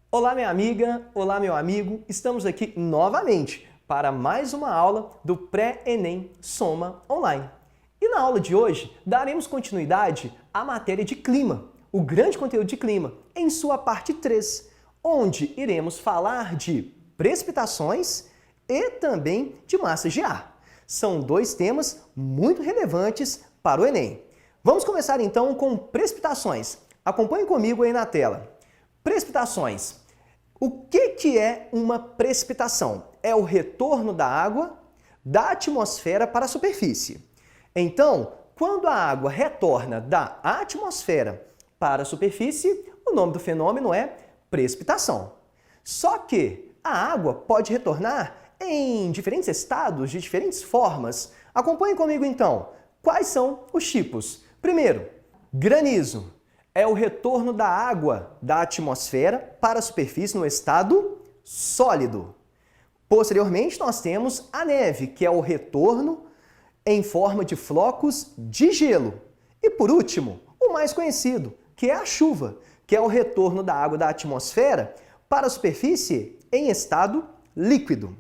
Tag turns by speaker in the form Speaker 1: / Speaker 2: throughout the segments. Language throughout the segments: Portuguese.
Speaker 1: Olá, minha amiga, olá, meu amigo, estamos aqui novamente para mais uma aula do Pré-ENEM Soma Online. E na aula de hoje, daremos continuidade à matéria de clima, o grande conteúdo de clima, em sua parte 3, onde iremos falar de precipitações e também de massas de ar. São dois temas muito relevantes para o Enem. Vamos começar então com precipitações. Acompanhe comigo aí na tela. Precipitações. O que é uma precipitação? É o retorno da água da atmosfera para a superfície. Então, quando a água retorna da atmosfera para a superfície, o nome do fenômeno é precipitação. Só que a água pode retornar em diferentes estados, de diferentes formas. Acompanhe comigo então. Quais são os tipos? Primeiro, granizo. É o retorno da água da atmosfera para a superfície no estado sólido. Posteriormente, nós temos a neve, que é o retorno em forma de flocos de gelo. E por último, o mais conhecido, que é a chuva, que é o retorno da água da atmosfera para a superfície em estado líquido.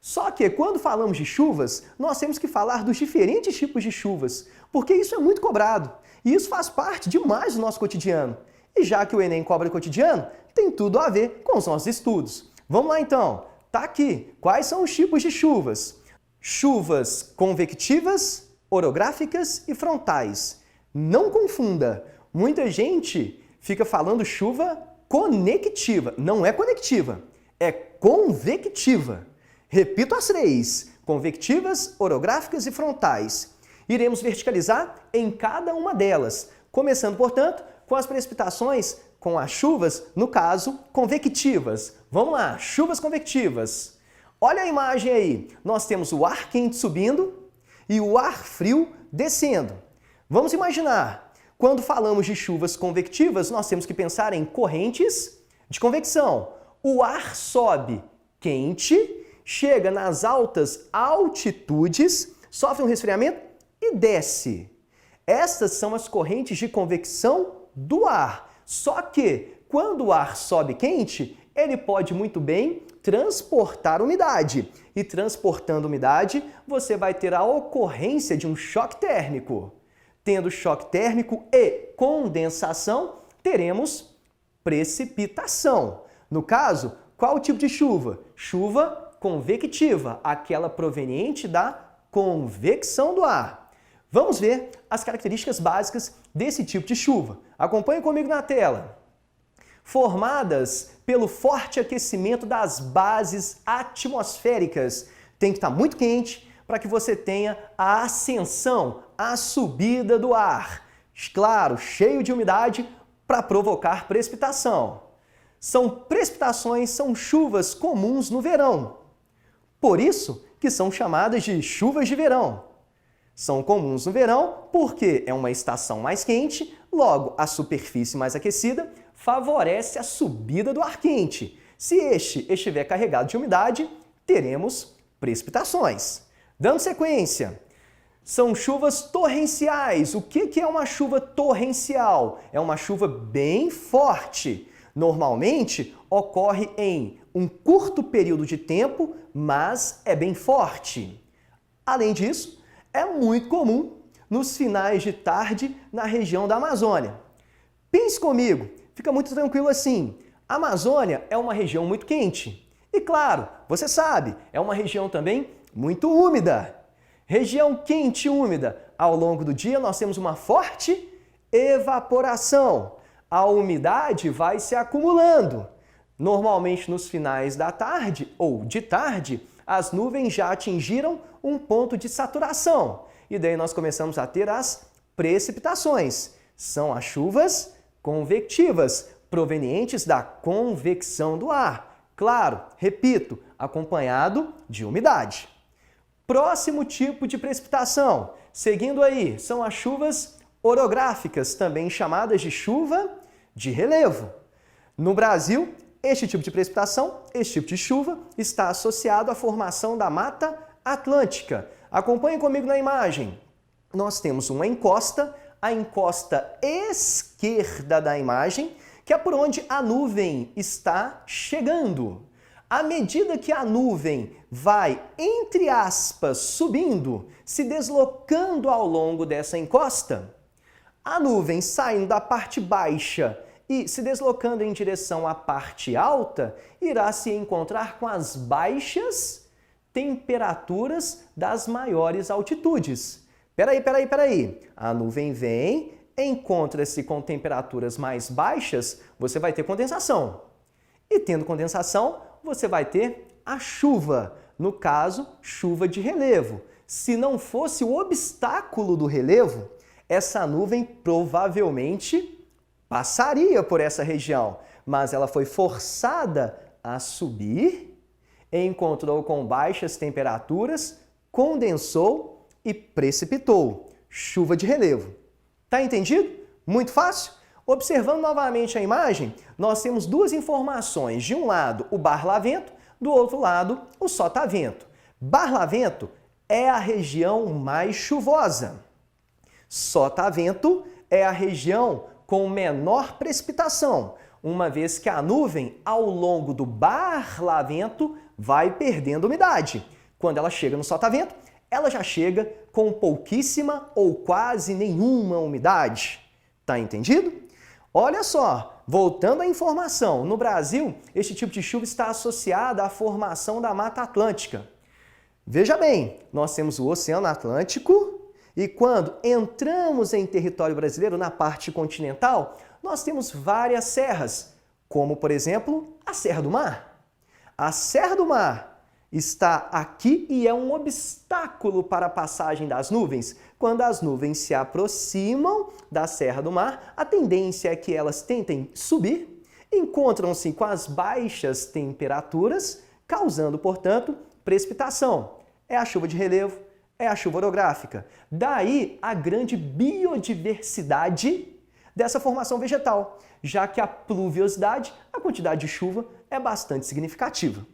Speaker 1: Só que quando falamos de chuvas, nós temos que falar dos diferentes tipos de chuvas, porque isso é muito cobrado. E isso faz parte demais do nosso cotidiano. E já que o Enem cobra o cotidiano, tem tudo a ver com os nossos estudos. Vamos lá então. Tá aqui. Quais são os tipos de chuvas? Chuvas convectivas, orográficas e frontais. Não confunda. Muita gente fica falando chuva conectiva. Não é conectiva, é convectiva. Repito as três: convectivas, orográficas e frontais. Iremos verticalizar em cada uma delas, começando, portanto, com as precipitações, com as chuvas, no caso, convectivas. Vamos lá, chuvas convectivas. Olha a imagem aí, nós temos o ar quente subindo e o ar frio descendo. Vamos imaginar, quando falamos de chuvas convectivas, nós temos que pensar em correntes de convecção. O ar sobe quente, chega nas altas altitudes, sofre um resfriamento e desce. Estas são as correntes de convecção do ar. Só que, quando o ar sobe quente, ele pode muito bem transportar umidade. E transportando umidade, você vai ter a ocorrência de um choque térmico. Tendo choque térmico e condensação, teremos precipitação. No caso, qual o tipo de chuva? Chuva convectiva, aquela proveniente da convecção do ar. Vamos ver as características básicas desse tipo de chuva. Acompanhe comigo na tela. Formadas pelo forte aquecimento das bases atmosféricas. Tem que estar muito quente para que você tenha a ascensão, a subida do ar. Claro, cheio de umidade para provocar precipitação. São precipitações, são chuvas comuns no verão. Por isso que são chamadas de chuvas de verão. São comuns no verão porque é uma estação mais quente, logo a superfície mais aquecida favorece a subida do ar quente. Se este estiver carregado de umidade, teremos precipitações. Dando sequência, são chuvas torrenciais. O que é uma chuva torrencial? É uma chuva bem forte. Normalmente ocorre em um curto período de tempo, mas é bem forte. Além disso, é muito comum nos finais de tarde na região da Amazônia. Pense comigo, fica muito tranquilo assim. A Amazônia é uma região muito quente. E claro, você sabe, é uma região também muito úmida. Região quente e úmida. Ao longo do dia nós temos uma forte evaporação. A umidade vai se acumulando. Normalmente nos finais da tarde ou de tarde, as nuvens já atingiram um ponto de saturação. E daí nós começamos a ter as precipitações. São as chuvas convectivas, provenientes da convecção do ar. Claro, repito, acompanhado de umidade. Próximo tipo de precipitação, seguindo aí, são as chuvas orográficas, também chamadas de chuva de relevo. No Brasil, este tipo de precipitação, este tipo de chuva, está associado à formação da Mata Atlântica. Acompanhe comigo na imagem. Nós temos uma encosta, a encosta esquerda da imagem, que é por onde a nuvem está chegando. À medida que a nuvem vai, entre aspas, subindo, se deslocando ao longo dessa encosta, a nuvem saindo da parte baixa e se deslocando em direção à parte alta, irá se encontrar com as baixas temperaturas das maiores altitudes. Peraí. A nuvem vem, encontra-se com temperaturas mais baixas, você vai ter condensação. E tendo condensação, você vai ter a chuva, no caso, chuva de relevo. Se não fosse o obstáculo do relevo, essa nuvem provavelmente passaria por essa região, mas ela foi forçada a subir, encontrou com baixas temperaturas, condensou e precipitou. Chuva de relevo. Tá entendido? Muito fácil? Observando novamente a imagem, nós temos duas informações. De um lado, o barlavento, do outro lado, o sotavento. Barlavento é a região mais chuvosa. Sotavento é a região com menor precipitação, uma vez que a nuvem, ao longo do barlavento, vai perdendo umidade. Quando ela chega no sotavento, ela já chega com pouquíssima ou quase nenhuma umidade. Tá entendido? Olha só, voltando à informação, no Brasil, este tipo de chuva está associada à formação da Mata Atlântica. Veja bem, nós temos o Oceano Atlântico e quando entramos em território brasileiro, na parte continental, nós temos várias serras, como, por exemplo, a Serra do Mar. A Serra do Mar está aqui e é um obstáculo para a passagem das nuvens. Quando as nuvens se aproximam da Serra do Mar, a tendência é que elas tentem subir, encontram-se com as baixas temperaturas, causando, portanto, precipitação. É a chuva de relevo, é a chuva orográfica. Daí a grande biodiversidade dessa formação vegetal, já que a pluviosidade, a quantidade de chuva, é bastante significativa.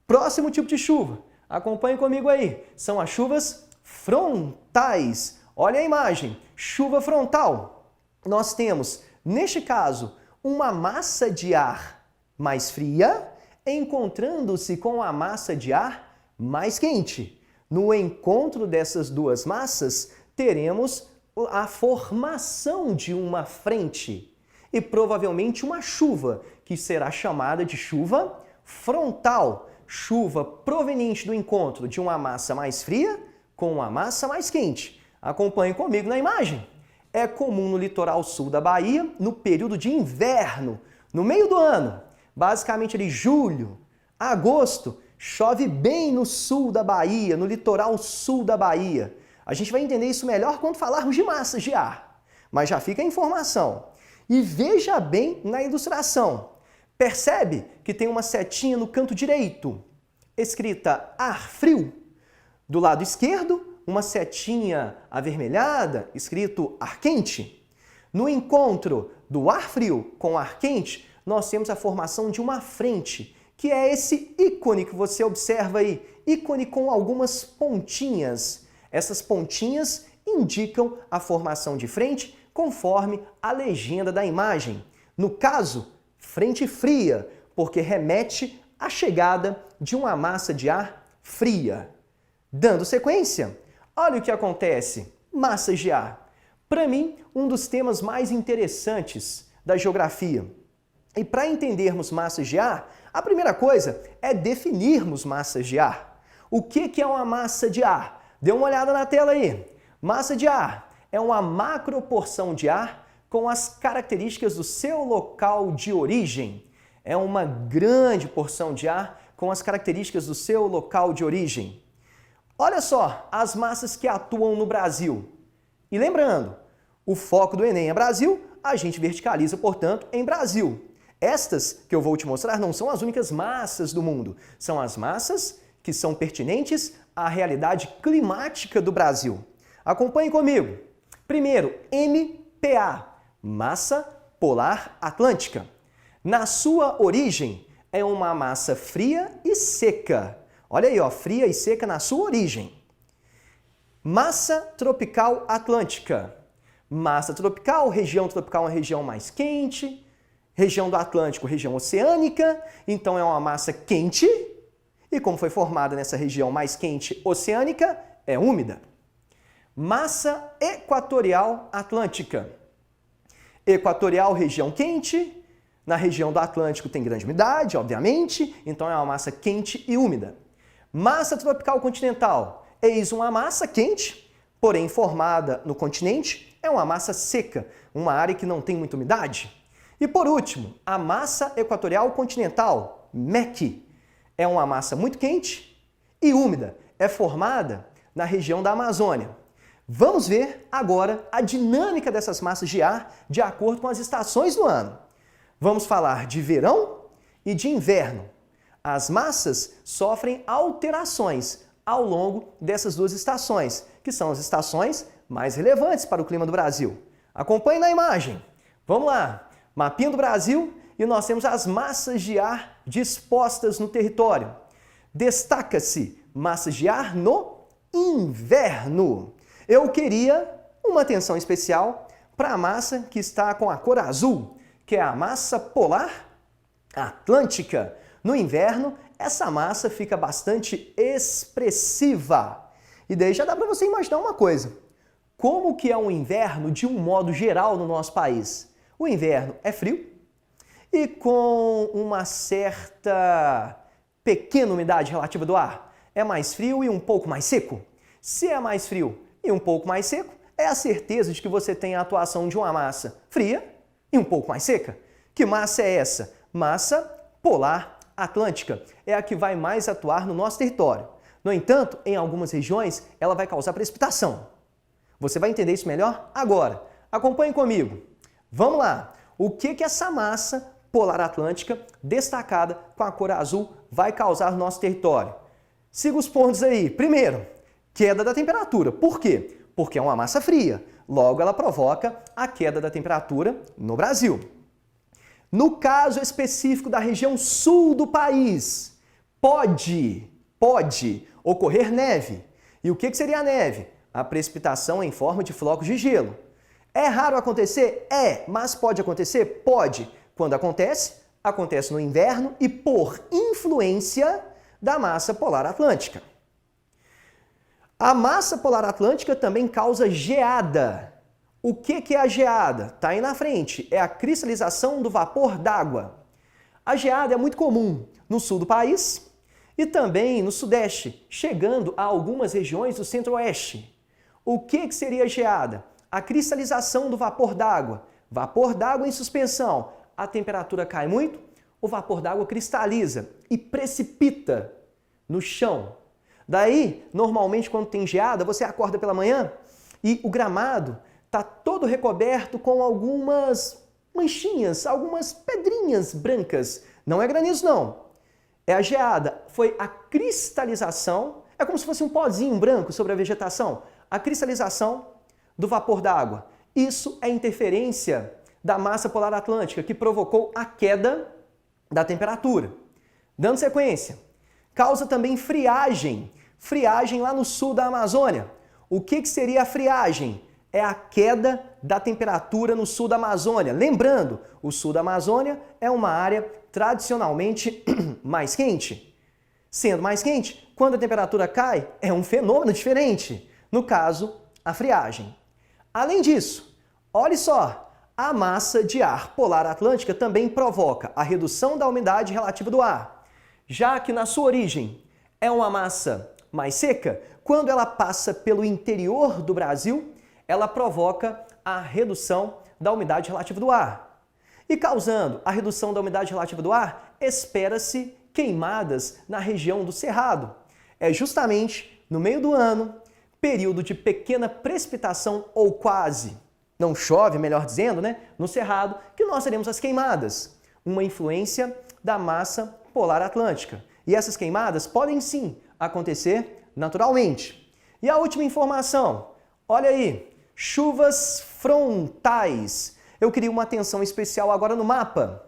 Speaker 1: Próximo tipo de chuva, acompanhe comigo aí, são as chuvas frontais. Olha a imagem, chuva frontal. Nós temos, neste caso, uma massa de ar mais fria encontrando-se com a massa de ar mais quente. No encontro dessas duas massas, teremos a formação de uma frente e provavelmente uma chuva, que será chamada de chuva frontal. Chuva proveniente do encontro de uma massa mais fria com uma massa mais quente. Acompanhe comigo na imagem. É comum no litoral sul da Bahia, no período de inverno, no meio do ano, basicamente ali julho, agosto, chove bem no sul da Bahia, no litoral sul da Bahia. A gente vai entender isso melhor quando falarmos de massas de ar, mas já fica a informação. E veja bem na ilustração. Percebe que tem uma setinha no canto direito, escrita ar frio. Do lado esquerdo, uma setinha avermelhada, escrito ar quente. No encontro do ar frio com o ar quente, nós temos a formação de uma frente, que é esse ícone que você observa aí, ícone com algumas pontinhas. Essas pontinhas indicam a formação de frente conforme a legenda da imagem. No caso, frente fria, porque remete à chegada de uma massa de ar fria. Dando sequência, olha o que acontece. Massas de ar. Para mim, um dos temas mais interessantes da geografia. E para entendermos massas de ar, a primeira coisa é definirmos massas de ar. O que é uma massa de ar? Dê uma olhada na tela aí. Massa de ar é uma macroporção de ar com as características do seu local de origem. É uma grande porção de ar com as características do seu local de origem. Olha só as massas que atuam no Brasil. E lembrando, o foco do Enem é Brasil, a gente verticaliza, portanto, em Brasil. Estas que eu vou te mostrar não são as únicas massas do mundo, são as massas que são pertinentes à realidade climática do Brasil. Acompanhe comigo. Primeiro, MPA. Massa polar atlântica. Na sua origem, é uma massa fria e seca. Olha aí, ó, fria e seca na sua origem. Massa tropical atlântica. Massa tropical, região tropical é uma região mais quente, Região do Atlântico, região oceânica, então é uma massa quente. E como foi formada nessa região mais quente oceânica, é úmida. Massa equatorial atlântica. Equatorial, região quente. Na região do Atlântico tem grande umidade, obviamente, então é uma massa quente e úmida. Massa tropical continental. Eis uma massa quente, porém formada no continente, é uma massa seca, uma área que não tem muita umidade. E por último, a massa equatorial continental, MEC. É uma massa muito quente e úmida. É formada na região da Amazônia. Vamos ver agora a dinâmica dessas massas de ar de acordo com as estações do ano. Vamos falar de verão e de inverno. As massas sofrem alterações ao longo dessas duas estações, que são as estações mais relevantes para o clima do Brasil. Acompanhe na imagem. Vamos lá. Mapinha do Brasil e nós temos as massas de ar dispostas no território. Destaca-se massas de ar no inverno. Eu queria uma atenção especial para a massa que está com a cor azul, que é a massa polar atlântica. No inverno, essa massa fica bastante expressiva. E daí já dá para você imaginar uma coisa. Como que é um inverno de um modo geral no nosso país? O inverno é frio e com uma certa pequena umidade relativa do ar. É mais frio e um pouco mais seco. Se é mais frio e um pouco mais seco, é a certeza de que você tem a atuação de uma massa fria e um pouco mais seca. Que massa é essa? Massa polar atlântica. É a que vai mais atuar no nosso território. No entanto, em algumas regiões, ela vai causar precipitação. Você vai entender isso melhor agora. Acompanhe comigo. Vamos lá. O que essa massa polar atlântica, destacada com a cor azul, vai causar no nosso território? Siga os pontos aí. Primeiro, queda da temperatura. Por quê? Porque é uma massa fria. Logo, ela provoca a queda da temperatura no Brasil. No caso específico da região sul do país, pode ocorrer neve. E o que seria a neve? A precipitação em forma de flocos de gelo. É raro acontecer? É, mas pode acontecer? Pode. Quando acontece, acontece no inverno e por influência da massa polar atlântica. A massa polar atlântica também causa geada. O que é a geada? Está aí na frente. É a cristalização do vapor d'água. A geada é muito comum no sul do país e também no sudeste, chegando a algumas regiões do centro-oeste. O que seria a geada? A cristalização do vapor d'água. Vapor d'água em suspensão. A temperatura cai muito, o vapor d'água cristaliza e precipita no chão. Daí, normalmente, quando tem geada, você acorda pela manhã e o gramado está todo recoberto com algumas manchinhas, algumas pedrinhas brancas. Não é granizo, não. É a geada. Foi a cristalização, é como se fosse um pozinho branco sobre a vegetação. A cristalização do vapor d'água. Isso é interferência da massa polar atlântica que provocou a queda da temperatura. Dando sequência, causa também friagem. Friagem lá no sul da Amazônia. O que seria a friagem? É a queda da temperatura no sul da Amazônia. Lembrando, o sul da Amazônia é uma área tradicionalmente mais quente. Sendo mais quente, quando a temperatura cai, é um fenômeno diferente. No caso, a friagem. Além disso, olhe só, a massa de ar polar atlântica também provoca a redução da umidade relativa do ar. Já que na sua origem é uma massa mais seca, quando ela passa pelo interior do Brasil, ela provoca a redução da umidade relativa do ar. E causando a redução da umidade relativa do ar, espera-se queimadas na região do Cerrado. É justamente no meio do ano, período de pequena precipitação ou quase, não chove, melhor dizendo, né, no Cerrado, que nós teremos as queimadas, uma influência da massa polar atlântica. E essas queimadas podem sim acontecer naturalmente. E a última informação, olha aí, chuvas frontais. Eu queria uma atenção especial agora no mapa.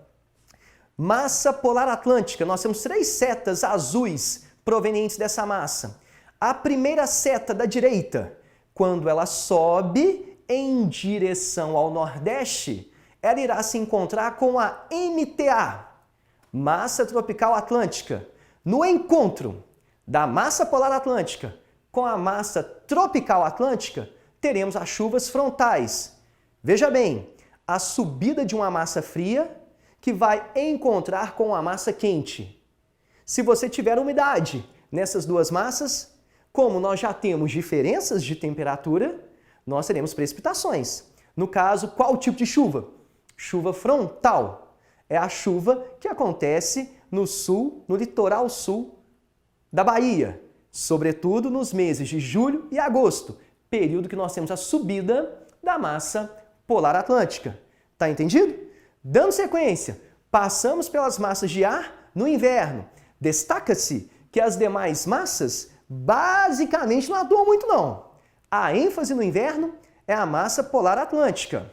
Speaker 1: Massa polar atlântica, nós temos 3 setas azuis provenientes dessa massa. A primeira seta da direita, quando ela sobe em direção ao nordeste, ela irá se encontrar com a MTA, Massa Tropical Atlântica. No encontro da massa polar atlântica com a massa tropical atlântica, teremos as chuvas frontais. Veja bem, a subida de uma massa fria que vai encontrar com a massa quente. Se você tiver umidade nessas duas massas, como nós já temos diferenças de temperatura, nós teremos precipitações. No caso, qual tipo de chuva? Chuva frontal. É a chuva que acontece no sul, no litoral sul da Bahia, sobretudo nos meses de julho e agosto, período que nós temos a subida da massa polar atlântica. Tá entendido? Dando sequência, passamos pelas massas de ar no inverno. Destaca-se que as demais massas basicamente não atuam muito não. A ênfase no inverno é a massa polar atlântica.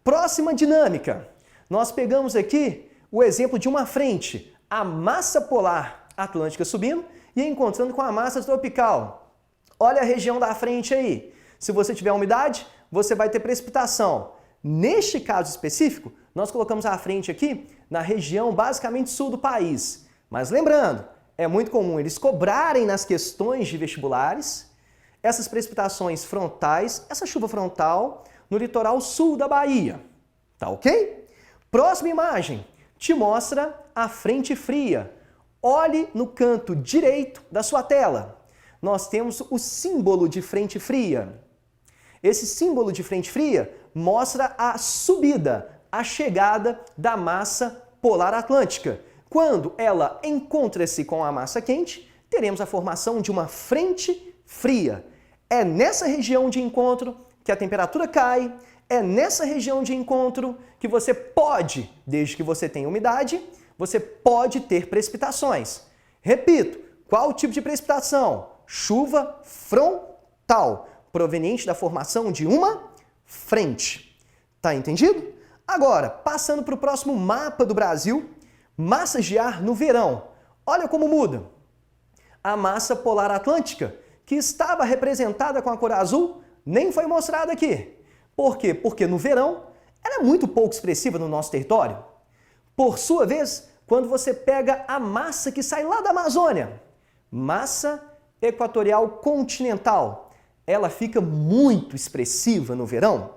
Speaker 1: Próxima dinâmica. Nós pegamos aqui o exemplo de uma frente, a massa polar atlântica subindo e encontrando com a massa tropical. Olha a região da frente aí. Se você tiver umidade, você vai ter precipitação. Neste caso específico, nós colocamos a frente aqui na região basicamente sul do país. Mas lembrando, é muito comum eles cobrarem nas questões de vestibulares essas precipitações frontais, essa chuva frontal no litoral sul da Bahia. Tá ok? Próxima imagem te mostra a frente fria. Olhe no canto direito da sua tela. Nós temos o símbolo de frente fria. Esse símbolo de frente fria mostra a subida, a chegada da massa polar atlântica. Quando ela encontra-se com a massa quente, teremos a formação de uma frente fria. É nessa região de encontro que a temperatura cai, é nessa região de encontro que você pode, desde que você tenha umidade, você pode ter precipitações. Repito, qual tipo de precipitação? Chuva frontal, proveniente da formação de uma frente. Tá entendido? Agora, passando para o próximo mapa do Brasil, massas de ar no verão. Olha como muda. A massa polar atlântica, que estava representada com a cor azul, nem foi mostrada aqui. Por quê? Porque no verão, ela é muito pouco expressiva no nosso território. Por sua vez, quando você pega a massa que sai lá da Amazônia, massa equatorial continental, ela fica muito expressiva no verão.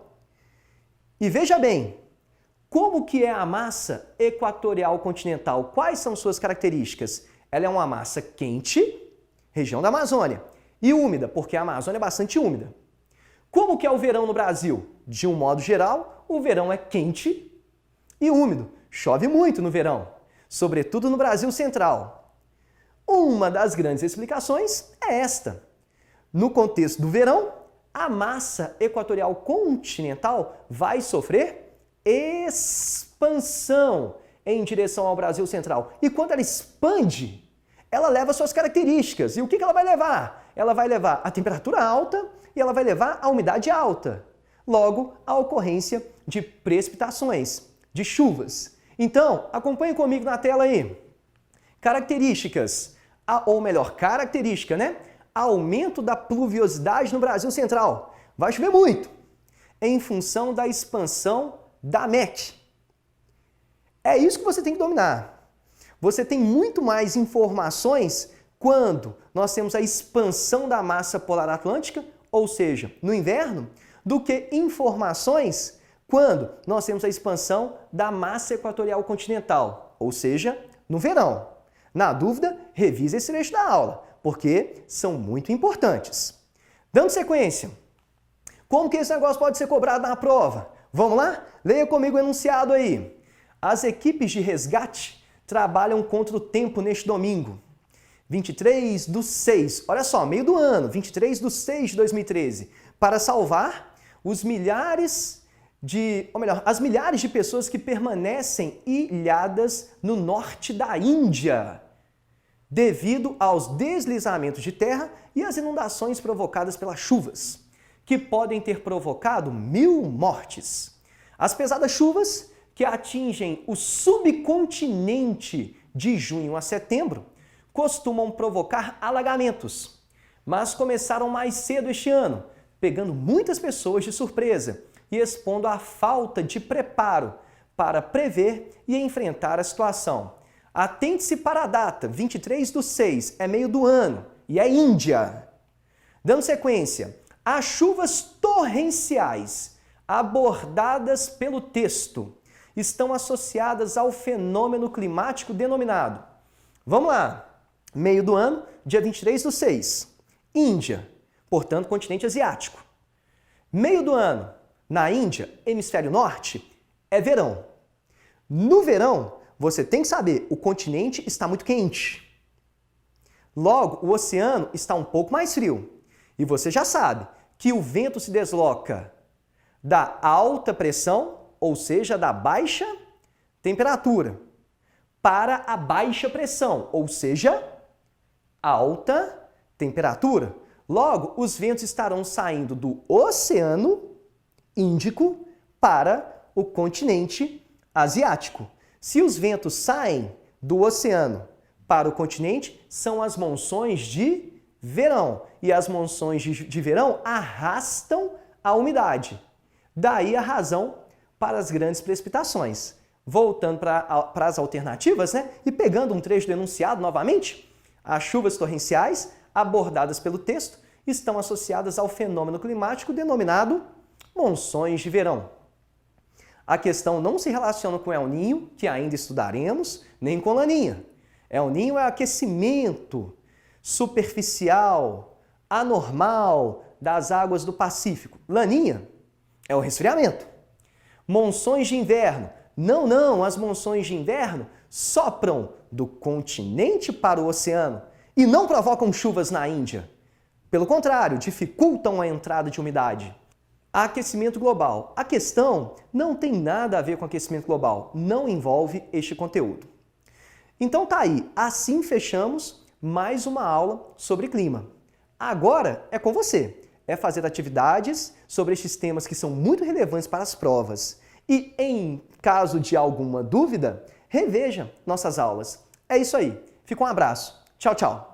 Speaker 1: E veja bem, como que é a massa equatorial continental? Quais são suas características? Ela é uma massa quente, região da Amazônia, e úmida, porque a Amazônia é bastante úmida. Como que é o verão no Brasil? De um modo geral, o verão é quente e úmido. Chove muito no verão, sobretudo no Brasil central. Uma das grandes explicações é esta. No contexto do verão, a massa equatorial continental vai sofrer expansão em direção ao Brasil central. E quando ela expande, ela leva suas características. E o que ela vai levar? Ela vai levar a temperatura alta e ela vai levar a umidade alta. Logo, a ocorrência de precipitações, de chuvas. Então, acompanhe comigo na tela aí. Características, ou melhor, característica, né? Aumento da pluviosidade no Brasil central. Vai chover muito, em função da expansão da MEC. É isso que você tem que dominar. Você tem muito mais informações quando nós temos a expansão da massa polar atlântica, ou seja, no inverno, do que informações quando nós temos a expansão da massa equatorial continental, ou seja, no verão. Na dúvida, revise esse trecho da aula, porque são muito importantes. Dando sequência, como que esse negócio pode ser cobrado na prova? Vamos lá? Leia comigo o enunciado aí. As equipes de resgate trabalham contra o tempo neste domingo. 23/6, olha só, meio do ano, 23/6 de 2013, para salvar as milhares de pessoas que permanecem ilhadas no norte da Índia, devido aos deslizamentos de terra e às inundações provocadas pelas chuvas, que podem ter provocado 1000 mortes. As pesadas chuvas que atingem o subcontinente de junho a setembro costumam provocar alagamentos, mas começaram mais cedo este ano, pegando muitas pessoas de surpresa, e expondo a falta de preparo para prever e enfrentar a situação. Atente-se para a data, 23/6, é meio do ano e é Índia. Dando sequência, as chuvas torrenciais abordadas pelo texto estão associadas ao fenômeno climático denominado. Vamos lá, meio do ano, dia 23/6, Índia, portanto, continente asiático. Meio do ano, na Índia, hemisfério norte, é verão. No verão, você tem que saber, o continente está muito quente. Logo, o oceano está um pouco mais frio. E você já sabe que o vento se desloca da alta pressão, ou seja, da baixa temperatura, para a baixa pressão, ou seja, alta temperatura. Logo, os ventos estarão saindo do Oceano Índico para o continente asiático. Se os ventos saem do oceano para o continente, são as monções de verão. E as monções de verão arrastam a umidade. Daí a razão para as grandes precipitações. Voltando para as alternativas, né? E pegando um trecho do enunciado novamente, as chuvas torrenciais abordadas pelo texto estão associadas ao fenômeno climático denominado monções de verão. A questão não se relaciona com El Niño, que ainda estudaremos, nem com Laninha. El Niño é aquecimento superficial, anormal das águas do Pacífico. Laninha é o resfriamento. Monções de inverno. Não, as monções de inverno sopram do continente para o oceano e não provocam chuvas na Índia. Pelo contrário, dificultam a entrada de umidade. Aquecimento global. A questão não tem nada a ver com aquecimento global, não envolve este conteúdo. Então tá aí, assim fechamos mais uma aula sobre clima. Agora é com você, é fazer atividades sobre estes temas que são muito relevantes para as provas. E em caso de alguma dúvida, reveja nossas aulas. É isso aí, fica um abraço, tchau, tchau!